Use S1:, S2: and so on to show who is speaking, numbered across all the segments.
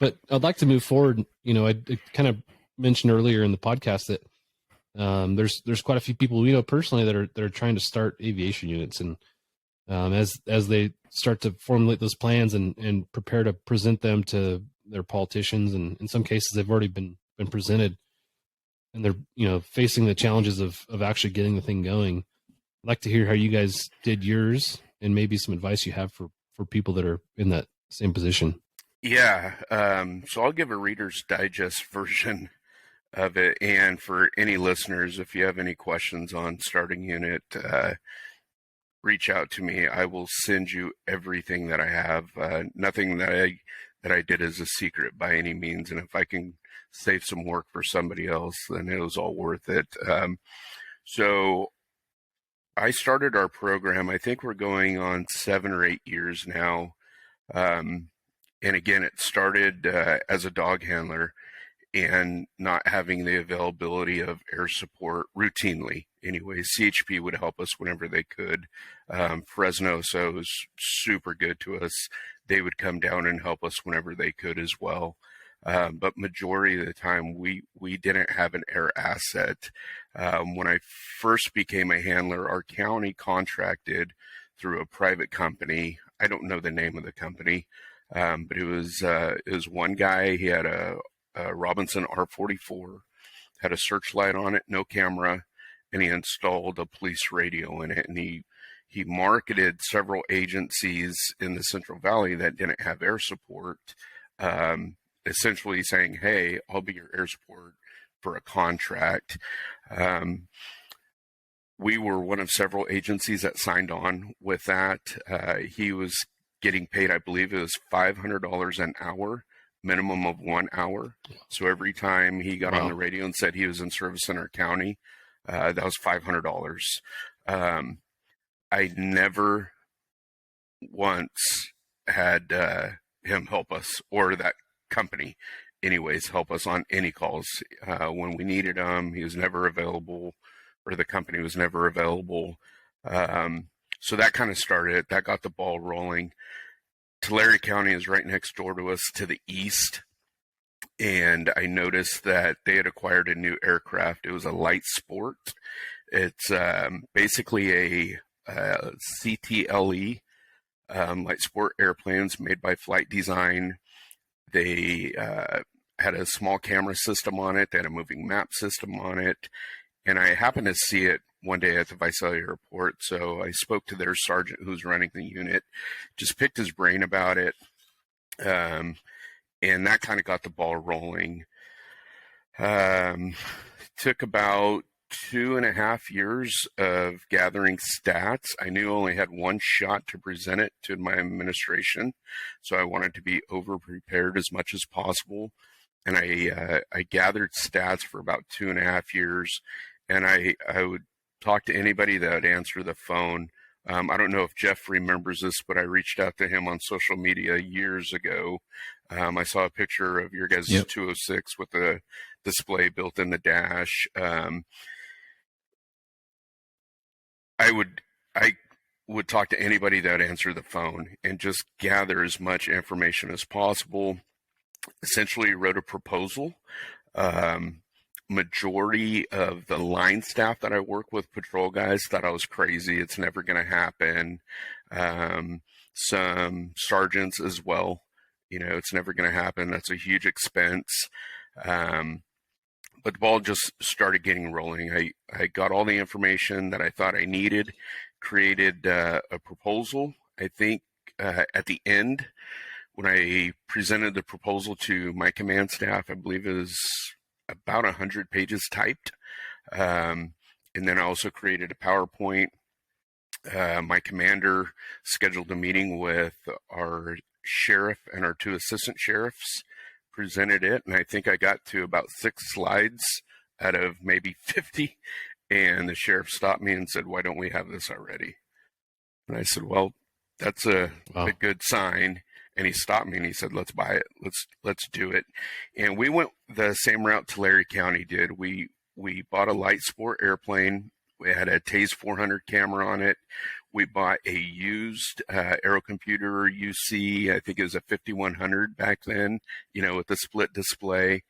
S1: But I'd like to move forward. I kind of mentioned earlier in the podcast that there's quite a few people we know personally that are trying to start aviation units, and as they start to formulate those plans and prepare to present them to their politicians, and in some cases they've already been presented, and they're facing the challenges of actually getting the thing going. I'd like to hear how you guys did yours, and maybe some advice you have for people that are in that same position.
S2: Yeah, so I'll give a Reader's Digest version of it, and for any listeners, if you have any questions on starting unit, reach out to me. I will send you everything that I have. Nothing that I did is a secret by any means, and if I can save some work for somebody else, then it was all worth it. So I started our program. I think we're going on 7 or 8 years now. And again, it started as a dog handler and not having the availability of air support routinely. Anyway, CHP would help us whenever they could. Fresno so was super good to us. They would come down and help us whenever they could as well. But majority of the time, we didn't have an air asset. When I first became a handler, our county contracted through a private company. I don't know the name of the company, but it was one guy. He had a Robinson R44, had a searchlight on it, no camera, and he installed a police radio in it. And he marketed several agencies in the Central Valley that didn't have air support, essentially saying, hey, I'll be your air support for a contract. We were one of several agencies that signed on with that. He was getting paid, I believe it was $500 an hour, minimum of 1 hour. So every time he got on the radio and said he was in service in our county, that was $500. I never once had him help us, or that company anyways help us on any calls. When we needed him, he was never available, or the company was never available. So that kind of started it. That got the ball rolling. Tulare County is right next door to us to the east, and I noticed that they had acquired a new aircraft. It was a light sport. It's basically a CTLE, light sport airplanes made by Flight Design. They had a small camera system on it. They had a moving map system on it. And I happened to see it one day at the Visalia Airport. So I spoke to their sergeant who's running the unit, just picked his brain about it. And that kind of got the ball rolling. Took about 2.5 years of gathering stats. I knew I only had one shot to present it to my administration, so I wanted to be over-prepared as much as possible. And I gathered stats for about 2.5 years, and I would talk to anybody that would answer the phone. I don't know if Jeff remembers this, but I reached out to him on social media years ago. I saw a picture of your guys' 206 with the display built in the dash. I would talk to anybody that would answer the phone and just gather as much information as possible. Essentially wrote a proposal. Majority of the line staff that I work with, patrol guys, thought I was crazy. It's never going to happen. Some sergeants as well. It's never going to happen. That's a huge expense. But the ball just started getting rolling. I got all the information that I thought I needed, created a proposal. I think at the end, when I presented the proposal to my command staff, I believe it was about 100 pages typed. And then I also created a PowerPoint. My commander scheduled a meeting with our sheriff and our 2 assistant sheriffs, presented it, and I think I got to about 6 slides out of maybe 50, and the sheriff stopped me and said, "Why don't we have this already?" And I said, "Well, that's a good sign." And he stopped me and he said, "Let's buy it. Let's do it." And we went the same route Tulare County did. We bought a light sport airplane. We had a TASE 400 camera on it. we bought a used Aerocomputer UC. I think it was a 5100 back then, with the split display.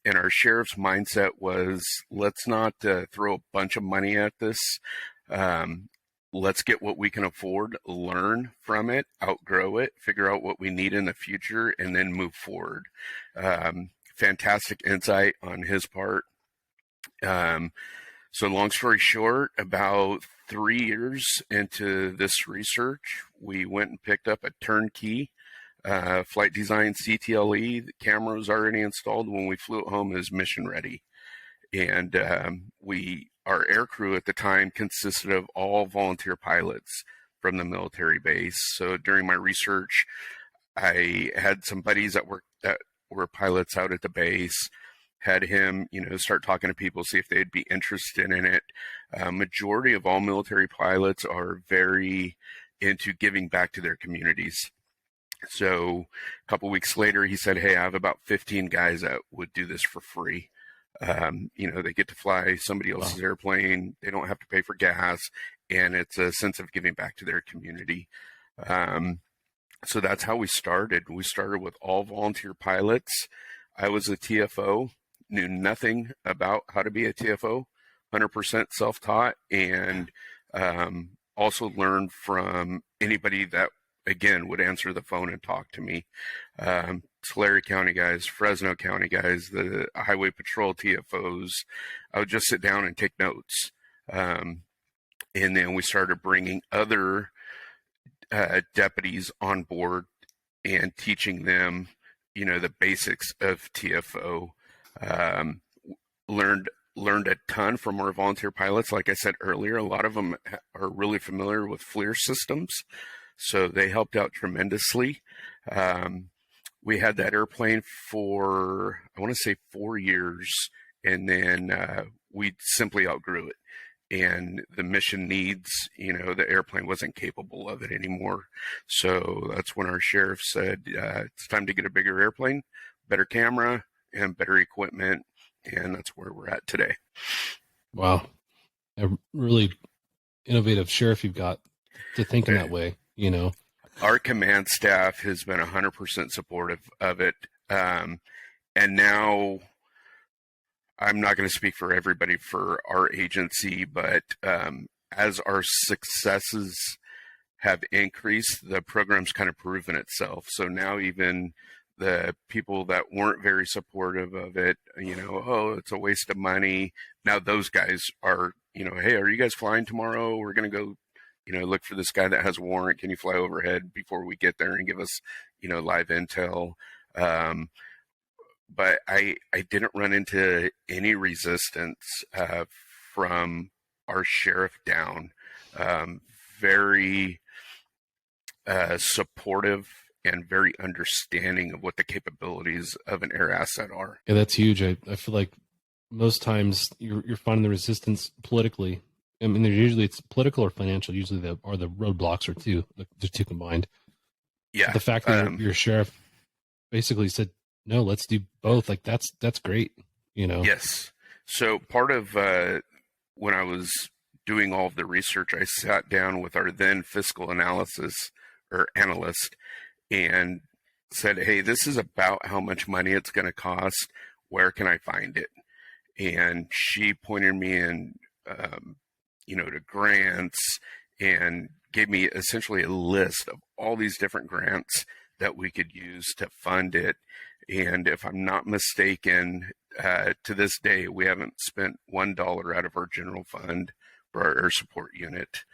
S2: And our sheriff's mindset was, let's not throw a bunch of money at this. Let's get what we can afford, learn from it, outgrow it, figure out what we need in the future, and then move forward. Fantastic insight on his part. So long story short, about 3 years into this research, we went and picked up a turnkey flight design CTLE. The camera was already installed. When we flew it home, it was mission ready. And our aircrew at the time consisted of all volunteer pilots from the military base. So during my research, I had some buddies that were pilots out at the base. Had him, start talking to people, see if they'd be interested in it. Majority of all military pilots are very into giving back to their communities. So a couple weeks later, he said, hey, I have about 15 guys that would do this for free. They get to fly somebody else's airplane. They don't have to pay for gas, and it's a sense of giving back to their community. So that's how we started. We started with all volunteer pilots. I was a TFO, knew nothing about how to be a TFO, 100% self-taught, and also learned from anybody that, again, would answer the phone and talk to me. Tulare County guys, Fresno County guys, the Highway Patrol TFOs. I would just sit down and take notes. And then we started bringing other deputies on board and teaching them, the basics of TFO. Learned a ton from our volunteer pilots. Like I said earlier, a lot of them are really familiar with FLIR systems, so they helped out tremendously. We had that airplane for, I want to say 4 years, and then we simply outgrew it. And the mission needs, the airplane wasn't capable of it anymore. So that's when our sheriff said, it's time to get a bigger airplane, better camera, and better equipment. And that's where we're at today.
S1: Wow. A really innovative sheriff you've got to think in that way,
S2: Our command staff has been 100% supportive of it. And now, I'm not going to speak for everybody for our agency, but as our successes have increased, the program's kind of proven itself. So now even the people that weren't very supportive of it, oh, it's a waste of money. Now those guys are, hey, are you guys flying tomorrow? We're going to go, look for this guy that has a warrant. Can you fly overhead before we get there and give us, live intel? But I didn't run into any resistance from our sheriff down. Very supportive and very understanding of what the capabilities of an air asset are.
S1: Yeah, that's huge. I feel like most times you're finding the resistance politically. I mean, usually it's political or financial. Usually the roadblocks are the two combined.
S2: Yeah.
S1: But the fact that your sheriff basically said, no, let's do both. Like that's great.
S2: Yes. So part of when I was doing all of the research, I sat down with our then fiscal analyst and said, hey, this is about how much money it's going to cost. Where can I find it? And she pointed me in, to grants and gave me essentially a list of all these different grants that we could use to fund it. And if I'm not mistaken, to this day, we haven't spent $1 out of our general fund for our air support unit,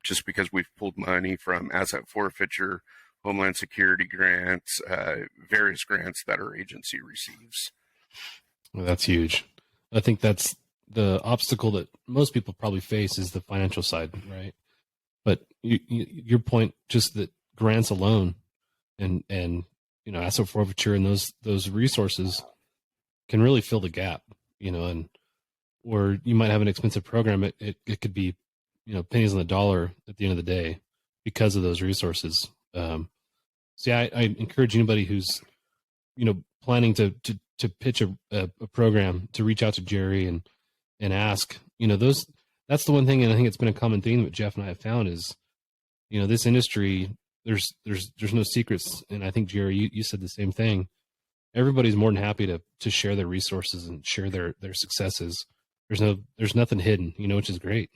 S2: just because we've pulled money from asset forfeiture, Homeland Security grants, various grants that our agency receives.
S1: Well, that's huge. I think that's the obstacle that most people probably face is the financial side, right? But your point, just that grants alone and asset forfeiture and those resources can really fill the gap, and or you might have an expensive program. It could be, pennies on the dollar at the end of the day because of those resources. So yeah, I encourage anybody who's, planning to pitch a program to reach out to Jerry and ask, that's the one thing, and I think it's been a common theme that Jeff and I have found is, this industry, there's no secrets. And I think, Jerry, you said the same thing. Everybody's more than happy to share their resources and share their successes. There's nothing hidden, which is great.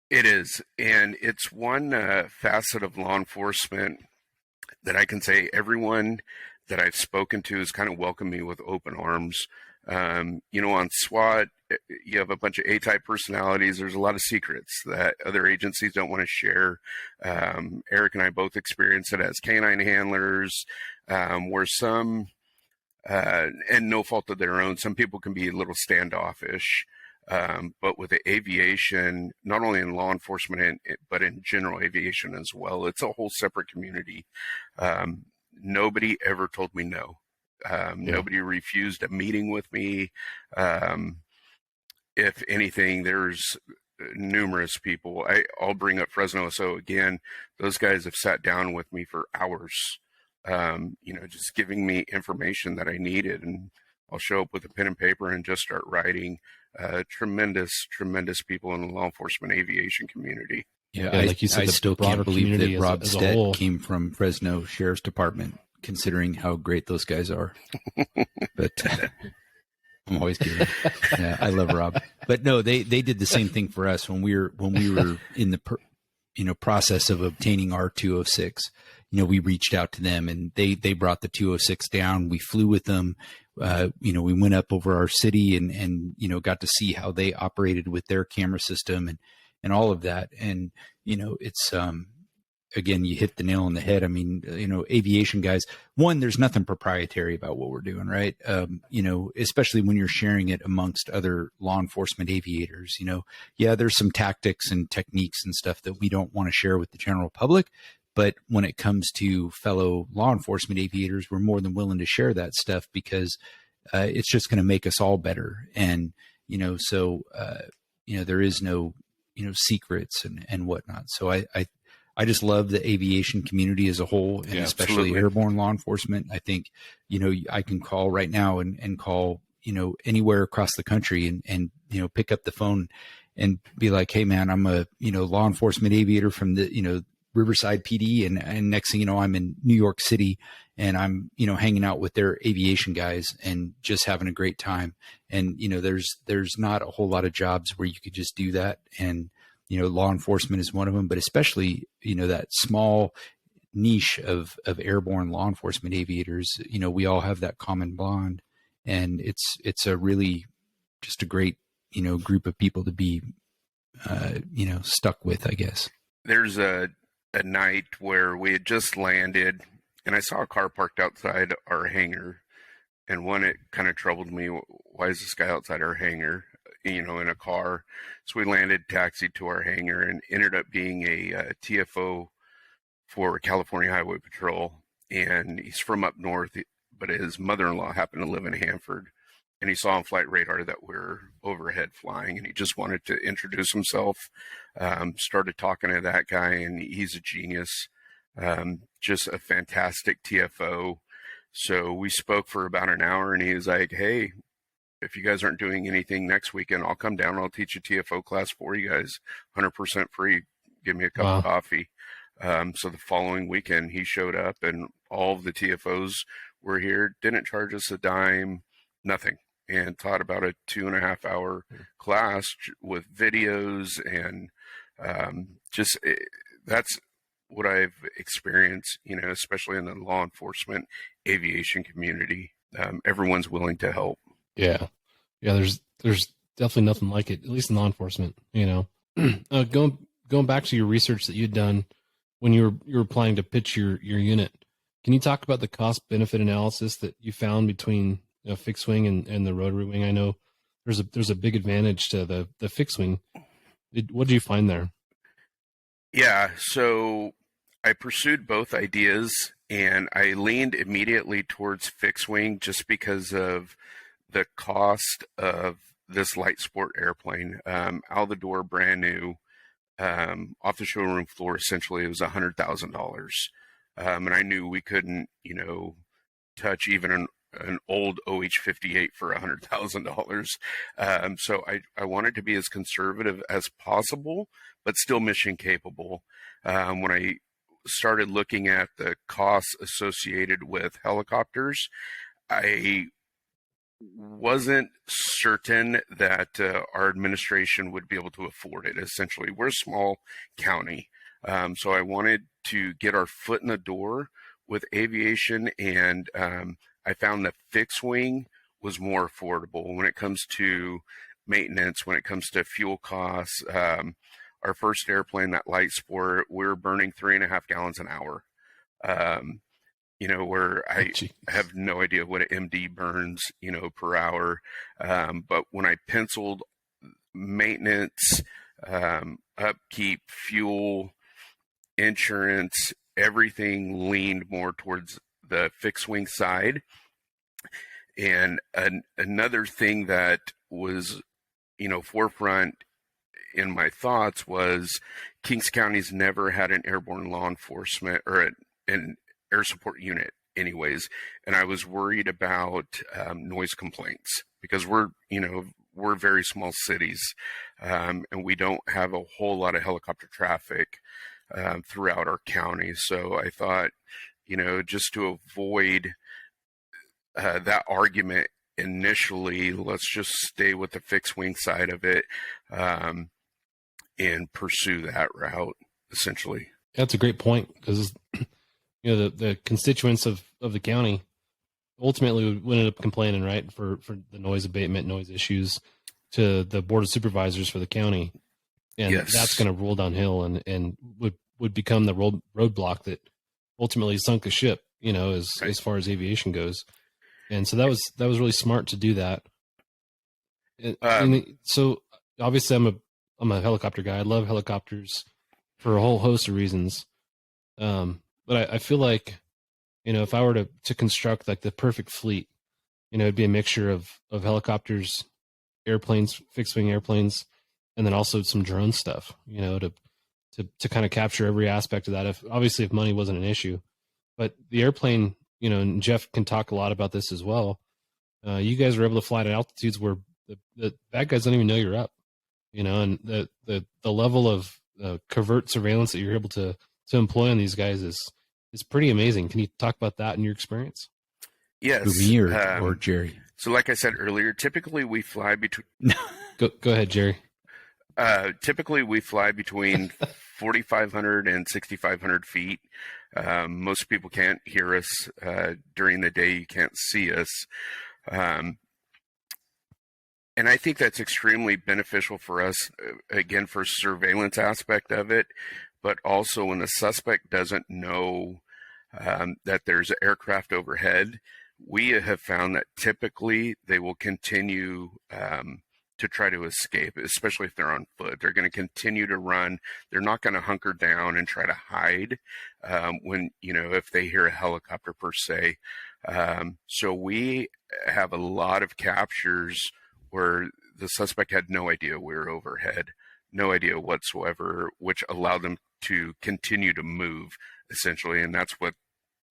S2: It is. And it's one facet of law enforcement that I can say everyone that I've spoken to has kind of welcomed me with open arms. On SWAT, you have a bunch of A-type personalities. There's a lot of secrets that other agencies don't want to share. Eric and I both experience it as canine handlers, where some, and no fault of their own, some people can be a little standoffish. But with the aviation, not only in law enforcement, but in general aviation as well, it's a whole separate community. Nobody ever told me no. Nobody refused a meeting with me. If anything, there's numerous people. I'll bring up Fresno. So again, those guys have sat down with me for hours, just giving me information that I needed. And I'll show up with a pen and paper and just start writing. Tremendous people in the law enforcement aviation community.
S3: Yeah, like you said, I still can't believe that Rob Stett came from Fresno Sheriff's Department, considering how great those guys are. But I'm always kidding. Yeah, I love Rob. But no, they did the same thing for us when we were in the process of obtaining our 206. We reached out to them and they brought the 206 down. We flew with them. We went up over our city and got to see how they operated with their camera system and all of that. And, it's, again, you hit the nail on the head. I mean, aviation guys, one, there's nothing proprietary about what we're doing, right? Especially when you're sharing it amongst other law enforcement aviators, there's some tactics and techniques and stuff that we don't want to share with the general public. But when it comes to fellow law enforcement aviators, we're more than willing to share that stuff because it's just going to make us all better. And, there is no, secrets and whatnot. So I just love the aviation community as a whole, and especially absolutely. Airborne law enforcement. I think, I can call right now and call, anywhere across the country and pick up the phone and be like, hey man, I'm a, law enforcement aviator from the, Riverside PD. And next thing you know, I'm in New York City and I'm, hanging out with their aviation guys and just having a great time. And, there's not a whole lot of jobs where you could just do that. And, law enforcement is one of them, but especially, that small niche of airborne law enforcement aviators, we all have that common bond, and it's a really just a great, group of people to be, stuck with, I guess.
S2: There's a night where we had just landed and I saw a car parked outside our hangar, and one, it kind of troubled me. Why is this guy outside our hangar, in a car? So we landed, taxied to our hangar, and ended up being a TFO for California Highway Patrol. And he's from up north, but his mother-in-law happened to live in Hanford. And he saw on flight radar that we're overhead flying, and he just wanted to introduce himself. Started talking to that guy, and he's a genius, just a fantastic TFO. So we spoke for about an hour, and he was like, hey, if you guys aren't doing anything next weekend, I'll come down and I'll teach a TFO class for you guys, 100% free. Give me a cup of coffee. So the following weekend, he showed up, and all of the TFOs were here, didn't charge us a dime, nothing, and taught about a 2.5 hour class with videos. And that's what I've experienced, especially in the law enforcement aviation community. Everyone's willing to help.
S1: Yeah. There's definitely nothing like it, at least in law enforcement. Going back to your research that you'd done when you were planning to pitch your unit, can you talk about the cost benefit analysis that you found between fixed wing and the rotary wing? I know there's a big advantage to the fixed wing. What did you find there?
S2: Yeah, so I pursued both ideas, and I leaned immediately towards fixed wing just because of the cost of this light sport airplane. Out the door, brand new, off the showroom floor, essentially it was $100,000. And I knew we couldn't, touch even an old OH-58 for $100,000. So I wanted to be as conservative as possible, but still mission capable. When I started looking at the costs associated with helicopters, I wasn't certain that our administration would be able to afford it. Essentially, we're a small county. So I wanted to get our foot in the door with aviation, and I found that fixed wing was more affordable when it comes to maintenance, when it comes to fuel costs. Our first airplane, that Light Sport, we're burning 3.5 gallons an hour. Where I have no idea what an MD burns, per hour. But when I penciled maintenance, upkeep, fuel, insurance, everything leaned more towards the fixed wing side. And another thing that was, forefront in my thoughts was Kings County's never had an airborne law enforcement or an air support unit anyways. And I was worried about noise complaints because we're very small cities, and we don't have a whole lot of helicopter traffic throughout our county. So I thought, just to avoid that argument initially, let's just stay with the fixed wing side of it and pursue that route, essentially.
S1: That's a great point, because the constituents of the county ultimately would end up complaining, right, for the noise abatement, noise issues to the board of supervisors for the county, and
S2: yes,
S1: that's going to roll downhill and would become the roadblock that ultimately sunk the ship, as far as aviation goes. And so that was really smart to do that. So obviously I'm a helicopter guy. I love helicopters for a whole host of reasons. But I feel like, if I were to construct like the perfect fleet, it'd be a mixture of helicopters, airplanes, fixed wing airplanes, and then also some drone stuff, to kind of capture every aspect of that. If money wasn't an issue, but the airplane, and Jeff can talk a lot about this as well. You guys are able to fly at altitudes where the bad guys don't even know you're up, and the level of covert surveillance that you're able to employ on these guys is pretty amazing. Can you talk about that in your experience?
S2: Yes.
S3: For me or Jerry?
S2: So like I said earlier, typically we fly between...
S1: Go ahead, Jerry.
S2: Typically we fly between 4,500 and 6,500 feet. Most people can't hear us during the day. You can't see us. And I think that's extremely beneficial for us, again, for surveillance aspect of it, but also when the suspect doesn't know that there's an aircraft overhead, we have found that typically they will continue to try to escape, especially if they're on foot. They're going to continue to run. They're not going to hunker down and try to hide if they hear a helicopter per se. So we have a lot of captures where the suspect had no idea we were overhead, no idea whatsoever, which allowed them to continue to move, essentially. And that's what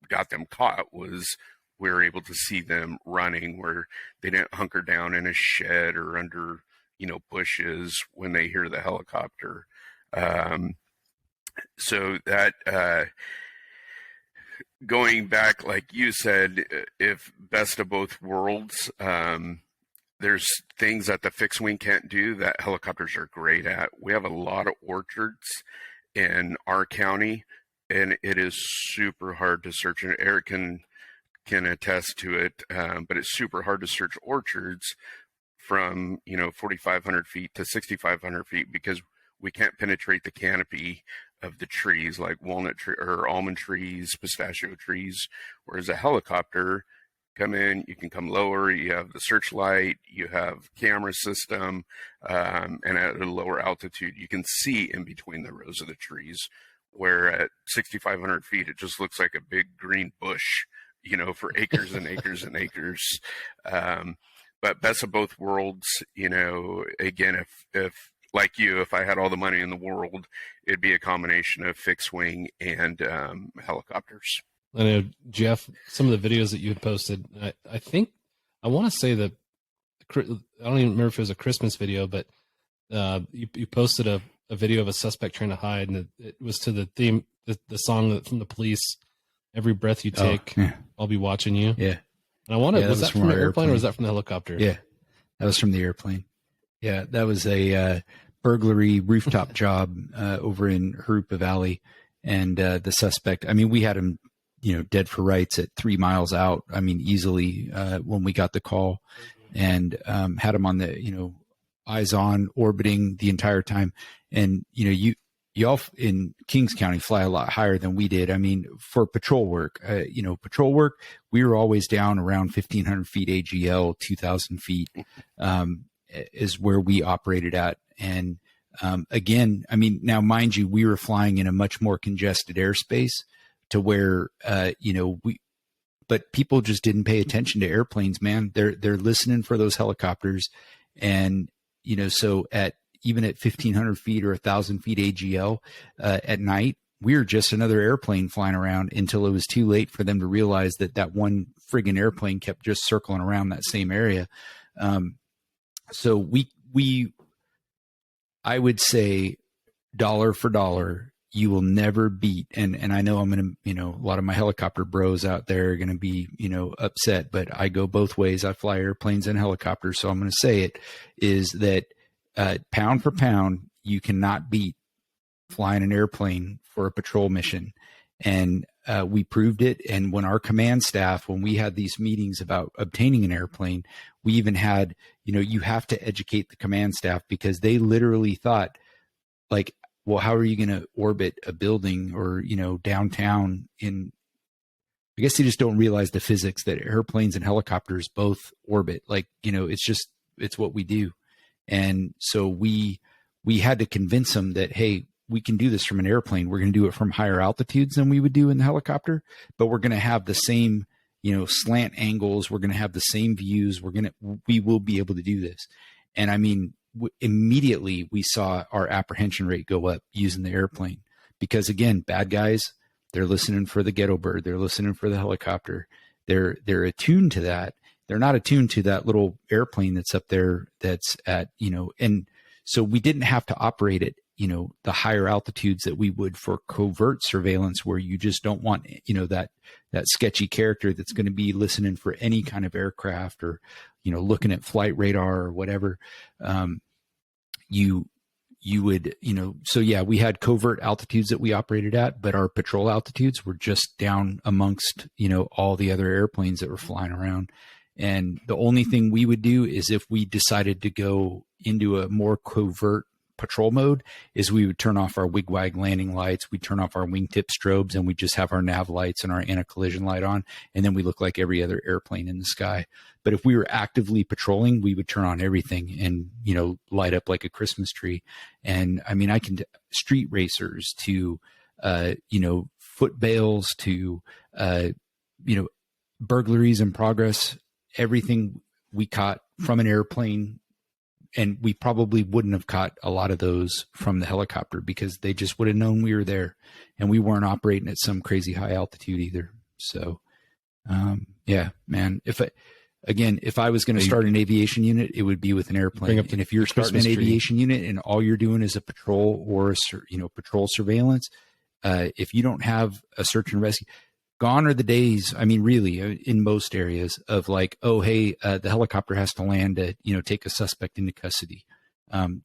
S2: got them caught, was we were able to see them running where they didn't hunker down in a shed or under, bushes when they hear the helicopter. So that, going back, like you said, if best of both worlds, there's things that the fixed wing can't do that helicopters are great at. We have a lot of orchards in our county, and it is super hard to search. And Eric can attest to it, but it's super hard to search orchards from 4,500 feet to 6,500 feet because we can't penetrate the canopy of the trees, like walnut tree or almond trees, pistachio trees. Whereas a helicopter, come in, you can come lower, you have the searchlight, you have camera system, and at a lower altitude you can see in between the rows of the trees, where at 6,500 feet it just looks like a big green bush, for acres and acres and acres. But best of both worlds, again, if like you, if I had all the money in the world, it'd be a combination of fixed wing and helicopters.
S1: I know, Jeff, some of the videos that you had posted, I think, I want to say that, I don't even remember if it was a Christmas video, but you posted a video of a suspect trying to hide, and it was to the theme, the song from the Police, "Every Breath You Take, I'll Be Watching You."
S3: Yeah.
S1: And I wanted, was that from the airplane or was that from the helicopter?
S3: Yeah, that was from the airplane. Yeah, that was a burglary rooftop job over in Harupa Valley. And the suspect, I mean, we had him, dead for rights at 3 miles out. I mean, easily when we got the call, and had him on the, eyes on, orbiting the entire time. And, y'all in Kings County fly a lot higher than we did. I mean, for patrol work, we were always down around 1,500 feet AGL, 2,000 feet is where we operated at. And again, I mean, now mind you, we were flying in a much more congested airspace to where, but people just didn't pay attention to airplanes, man. They're listening for those helicopters. And, so even at 1,500 feet or 1,000 feet AGL at night, we were just another airplane flying around until it was too late for them to realize that one friggin' airplane kept just circling around that same area. So I would say dollar for dollar, you will never beat. And I know I'm going to, a lot of my helicopter bros out there are going to be, upset, but I go both ways. I fly airplanes and helicopters. So I'm going to say it is that pound for pound, you cannot beat flying an airplane for a patrol mission. And we proved it. And when our command staff, when we had these meetings about obtaining an airplane, we even had, you have to educate the command staff, because they literally thought, like, well, how are you going to orbit a building or, downtown in, I guess they just don't realize the physics that airplanes and helicopters both orbit. Like, it's what we do. And so we had to convince them that, hey, we can do this from an airplane. We're going to do it from higher altitudes than we would do in the helicopter, but we're going to have the same, slant angles. We're going to have the same views. We will be able to do this. And I mean, immediately we saw our apprehension rate go up using the airplane, because again, bad guys, they're listening for the ghetto bird. They're listening for the helicopter. They're attuned to that. They're not attuned to that little airplane that's up there that's at, and so we didn't have to operate at, the higher altitudes that we would for covert surveillance, where you just don't want, that sketchy character that's going to be listening for any kind of aircraft or, looking at flight radar or whatever. You would, so yeah, we had covert altitudes that we operated at, but our patrol altitudes were just down amongst, all the other airplanes that were flying around. And the only thing we would do is, if we decided to go into a more covert patrol mode, is we would turn off our wigwag landing lights, we turn off our wingtip strobes, and we just have our nav lights and our anti-collision light on, and then we look like every other airplane in the sky. But if we were actively patrolling, we would turn on everything and, light up like a Christmas tree. And I mean, I can street racers to, foot bails to, burglaries in progress, everything we caught from an airplane. And we probably wouldn't have caught a lot of those from the helicopter, because they just would have known we were there, and we weren't operating at some crazy high altitude either. So, yeah, man, if I was going to start an aviation unit, it would be with an airplane. And if you're starting an aviation unit and all you're doing is a patrol or patrol surveillance, if you don't have a search and rescue, gone are the days, I mean, really, in most areas, of like, oh, hey, the helicopter has to land to, take a suspect into custody.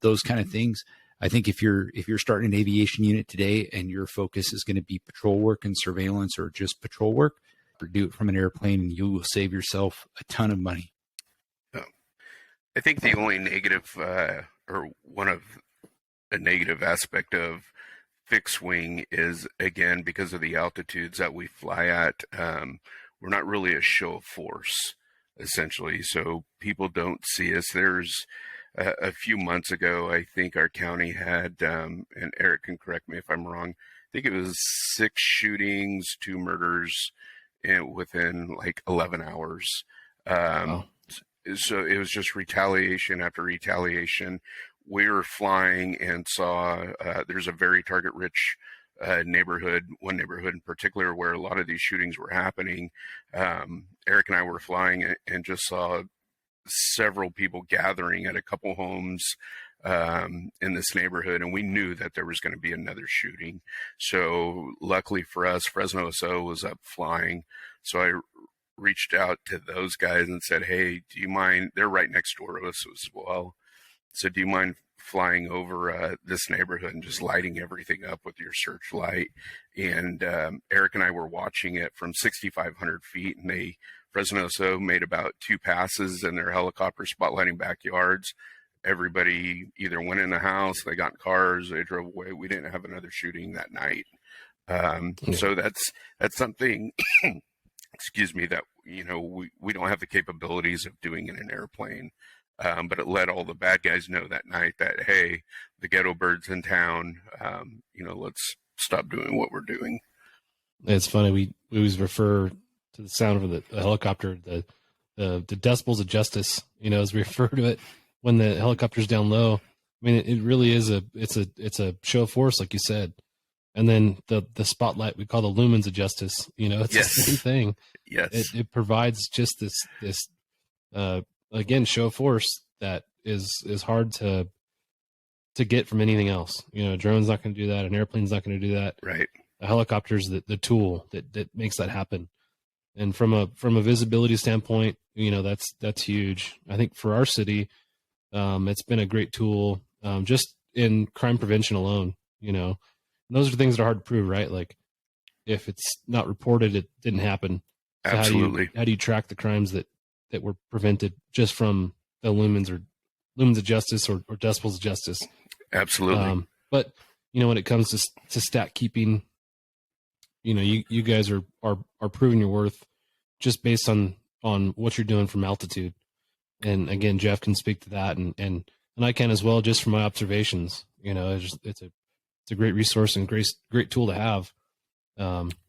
S3: Those kind of things. I think if you're starting an aviation unit today and your focus is going to be patrol work and surveillance, or just patrol work, or do it from an airplane, and you will save yourself a ton of money.
S2: I think the only negative, or one of a negative aspect of fixed wing is, again, because of the altitudes that we fly at, we're not really a show of force, essentially. So people don't see us. There's a few months ago, I think our county had, and Eric can correct me if I'm wrong, I think it was 6 shootings, 2 murders within like 11 hours.
S1: Wow.
S2: So it was just retaliation after retaliation. We were flying and saw there's a very target-rich one neighborhood in particular where a lot of these shootings were happening. Eric and I were flying and just saw several people gathering at a couple homes in this neighborhood, and we knew that there was going to be another shooting. So luckily for us, Fresno SO was up flying. So I reached out to those guys and said, hey, do you mind? They're right next door to us as well. So do you mind flying over this neighborhood and just lighting everything up with your searchlight? And Eric and I were watching it from 6,500 feet, and Fresno SO made about 2 passes in their helicopter spotlighting backyards. Everybody either went in the house, they got in cars, they drove away. We didn't have another shooting that night. So that's something, excuse me, that, we don't have the capabilities of doing in an airplane. But it let all the bad guys know that night that, hey, the ghetto bird's in town. Let's stop doing what we're doing.
S1: It's funny. We always refer to the sound of the helicopter, the decibels of justice, as we refer to it when the helicopter's down low. I mean, it really is it's a show of force, like you said. And then the spotlight we call the lumens of justice. It's
S2: Yes.
S1: the same thing.
S2: Yes.
S1: It provides just this again, show of force that is hard to get from anything else. A drone's not going to do that. An airplane's not going to do that.
S2: Right.
S1: A helicopter's the tool that makes that happen. And from a visibility standpoint, that's huge. I think for our city, it's been a great tool, just in crime prevention alone. And those are things that are hard to prove, right? Like if it's not reported, it didn't happen. So
S2: Absolutely.
S1: How do you track the crimes that were prevented just from the lumens of justice or decibels of justice?
S2: Absolutely.
S1: But when it comes to stat keeping, you guys are proving your worth just based on what you're doing from altitude. And again, Jeff can speak to that, and I can as well, just from my observations. It's a great resource and great tool to have.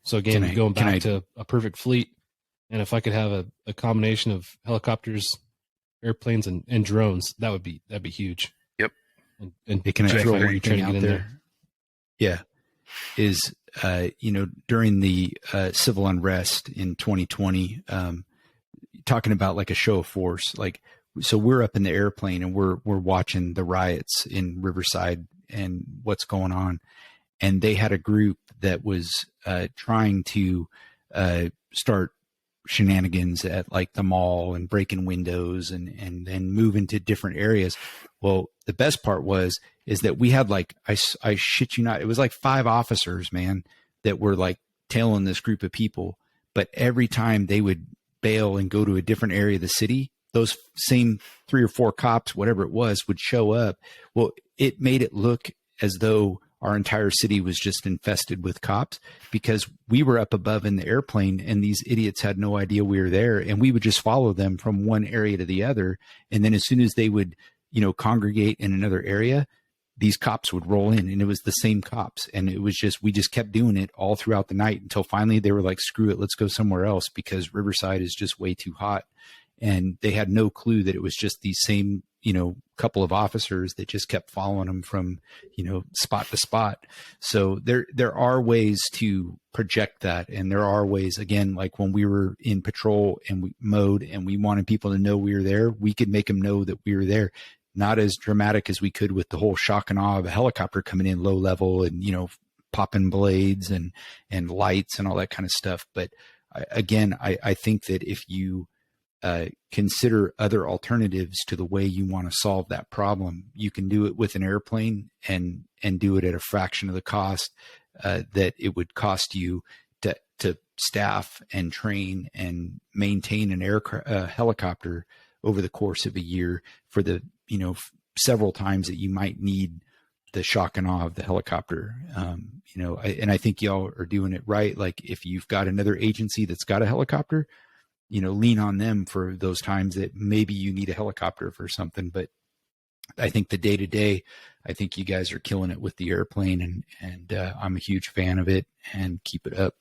S1: So again, going back to a perfect fleet. And if I could have a combination of helicopters, airplanes, and drones, that'd be huge.
S2: Yep.
S3: And can I throw one thing out there? Yeah, is during the civil unrest in 2020, talking about like a show of force, like so we're up in the airplane and we're watching the riots in Riverside and what's going on, and they had a group that was trying to start shenanigans at like the mall and breaking windows and then move into different areas. Well, the best part is that we had like, I shit you not, it was like 5 officers, man, that were like tailing this group of people. But every time they would bail and go to a different area of the city, those same 3 or 4 cops, whatever it was, would show up. Well, it made it look as though our entire city was just infested with cops because we were up above in the airplane and these idiots had no idea we were there, and we would just follow them from one area to the other. And then as soon as they would, congregate in another area, these cops would roll in, and it was the same cops. And it was just, we just kept doing it all throughout the night until finally they were like, screw it, let's go somewhere else because Riverside is just way too hot. And they had no clue that it was just these same, couple of officers that just kept following them from, spot to spot. So there are ways to project that. And there are ways, again, like when we were in patrol and mode and we wanted people to know we were there, we could make them know that we were there. Not as dramatic as we could with the whole shock and awe of a helicopter coming in low level and, popping blades and lights and all that kind of stuff. But I think that if you consider other alternatives to the way you want to solve that problem, you can do it with an airplane and do it at a fraction of the cost that it would cost you to staff and train and maintain an helicopter over the course of a year for the, several times that you might need the shock and awe of the helicopter. And I think y'all are doing it right. Like if you've got another agency that's got a helicopter, lean on them for those times that maybe you need a helicopter for something. But I think the day to day, I think you guys are killing it with the airplane, and I'm a huge fan of it, and keep it up.